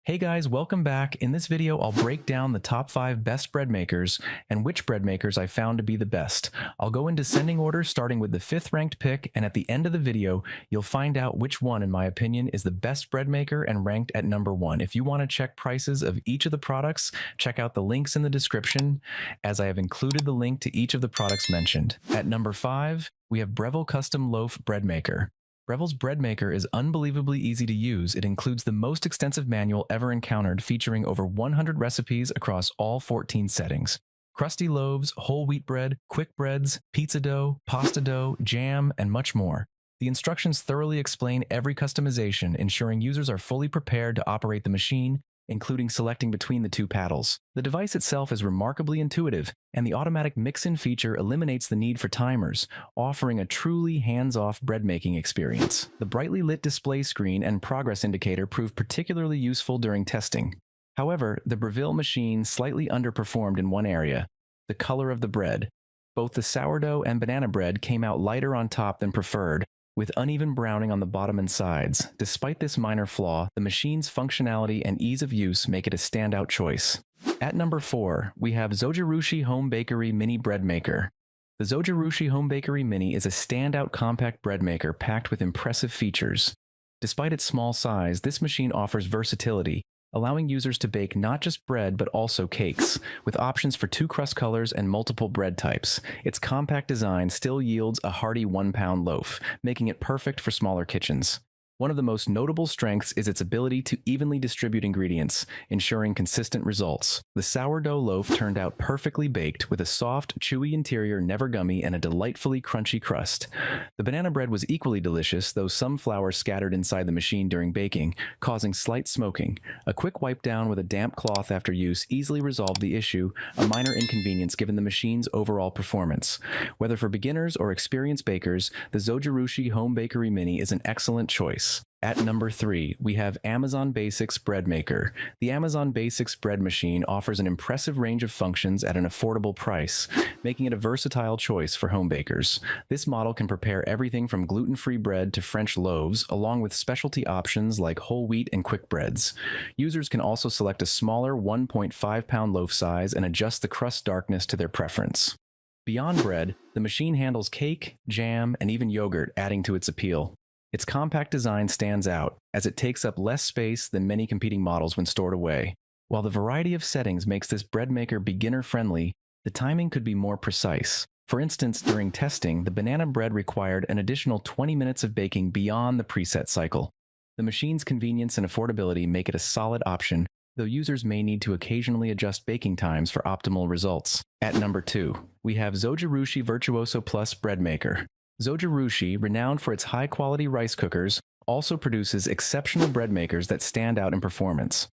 Hey guys, welcome back. In this video, I'll break down the top 5 best bread makers and which bread makers I found to be the best. I'll go in descending order starting with the 5th ranked pick, and at the end of the video, you'll find out which one, in my opinion, is the best bread maker and ranked at number 1. If you want to check prices of each of the products, check out the links in the description, as I have included the link to each of the products mentioned. At number 5, we have Breville Custom Loaf Bread Maker. Breville's Breadmaker is unbelievably easy to use. It includes the most extensive manual ever encountered, featuring over 100 recipes across all 14 settings. Crusty loaves, whole wheat bread, quick breads, pizza dough, pasta dough, jam, and much more. The instructions thoroughly explain every customization, ensuring users are fully prepared to operate the machine, including selecting between the two paddles. The device itself is remarkably intuitive, and the automatic mix-in feature eliminates the need for timers, offering a truly hands-off bread-making experience. The brightly lit display screen and progress indicator proved particularly useful during testing. However, the Breville machine slightly underperformed in one area: the color of the bread. Both the sourdough and banana bread came out lighter on top than preferred, with uneven browning on the bottom and sides. Despite this minor flaw, the machine's functionality and ease of use make it a standout choice. At number 4, we have Zojirushi Home Bakery Mini Bread Maker. The Zojirushi Home Bakery Mini is a standout compact bread maker packed with impressive features. Despite its small size, this machine offers versatility, allowing users to bake not just bread but also cakes, with options for 2 crust colors and multiple bread types. Its compact design still yields a hearty 1-pound loaf, making it perfect for smaller kitchens. One of the most notable strengths is its ability to evenly distribute ingredients, ensuring consistent results. The sourdough loaf turned out perfectly baked, with a soft, chewy interior, never gummy, and a delightfully crunchy crust. The banana bread was equally delicious, though some flour scattered inside the machine during baking, causing slight smoking. A quick wipe down with a damp cloth after use easily resolved the issue, a minor inconvenience given the machine's overall performance. Whether for beginners or experienced bakers, the Zojirushi Home Bakery Mini is an excellent choice. At number 3, we have Amazon Basics Bread Maker. The Amazon Basics bread machine offers an impressive range of functions at an affordable price, making it a versatile choice for home bakers. This model can prepare everything from gluten-free bread to French loaves, along with specialty options like whole wheat and quick breads. Users can also select a smaller 1.5-pound loaf size and adjust the crust darkness to their preference. Beyond bread, the machine handles cake, jam, and even yogurt, adding to its appeal. Its compact design stands out, as it takes up less space than many competing models when stored away. While the variety of settings makes this bread maker beginner-friendly, the timing could be more precise. For instance, during testing, the banana bread required an additional 20 minutes of baking beyond the preset cycle. The machine's convenience and affordability make it a solid option, though users may need to occasionally adjust baking times for optimal results. At number 2, we have Zojirushi Virtuoso Plus Bread Maker. Zojirushi, renowned for its high-quality rice cookers, also produces exceptional bread makers that stand out in performance.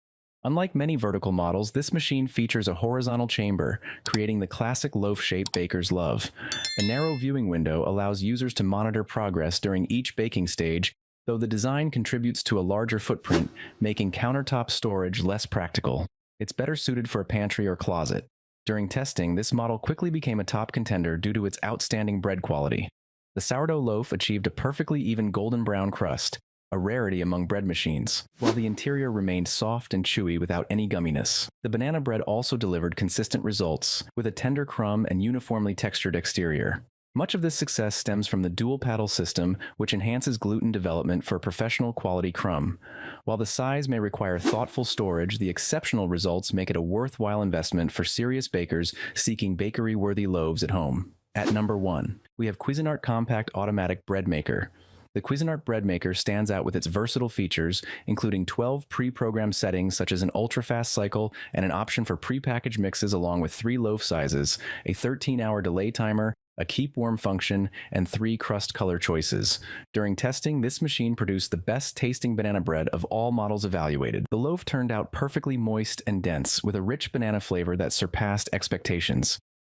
Unlike many vertical models, this machine features a horizontal chamber, creating the classic loaf shape bakers love. A narrow viewing window allows users to monitor progress during each baking stage, though the design contributes to a larger footprint, making countertop storage less practical. It's better suited for a pantry or closet. During testing, this model quickly became a top contender due to its outstanding bread quality. The sourdough loaf achieved a perfectly even golden brown crust, a rarity among bread machines, while the interior remained soft and chewy without any gumminess. The banana bread also delivered consistent results, with a tender crumb and uniformly textured exterior. Much of this success stems from the dual paddle system, which enhances gluten development for a professional quality crumb. While the size may require thoughtful storage, the exceptional results make it a worthwhile investment for serious bakers seeking bakery-worthy loaves at home. At number 1, we have Cuisinart Compact Automatic Bread Maker. The Cuisinart Bread Maker stands out with its versatile features, including 12 pre-programmed settings such as an ultra-fast cycle and an option for pre-packaged mixes, along with 3 loaf sizes, a 13-hour delay timer, a keep warm function, and 3 crust color choices. During testing, this machine produced the best-tasting banana bread of all models evaluated. The loaf turned out perfectly moist and dense, with a rich banana flavor that surpassed expectations.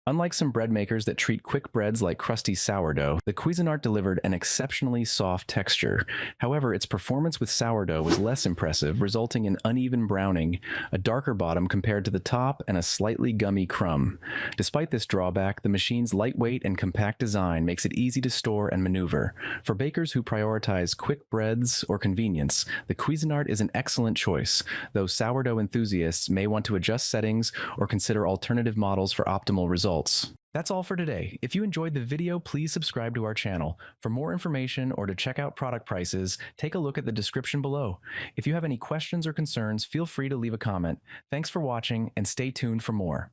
Unlike some bread makers that treat quick breads like crusty sourdough, the Cuisinart delivered an exceptionally soft texture. However, its performance with sourdough was less impressive, resulting in uneven browning, a darker bottom compared to the top, and a slightly gummy crumb. Despite this drawback, the machine's lightweight and compact design makes it easy to store and maneuver. For bakers who prioritize quick breads or convenience, the Cuisinart is an excellent choice, though sourdough enthusiasts may want to adjust settings or consider alternative models for optimal results. That's all for today. If you enjoyed the video, please subscribe to our channel. For more information or to check out product prices, take a look at the description below. If you have any questions or concerns, feel free to leave a comment. Thanks for watching and stay tuned for more.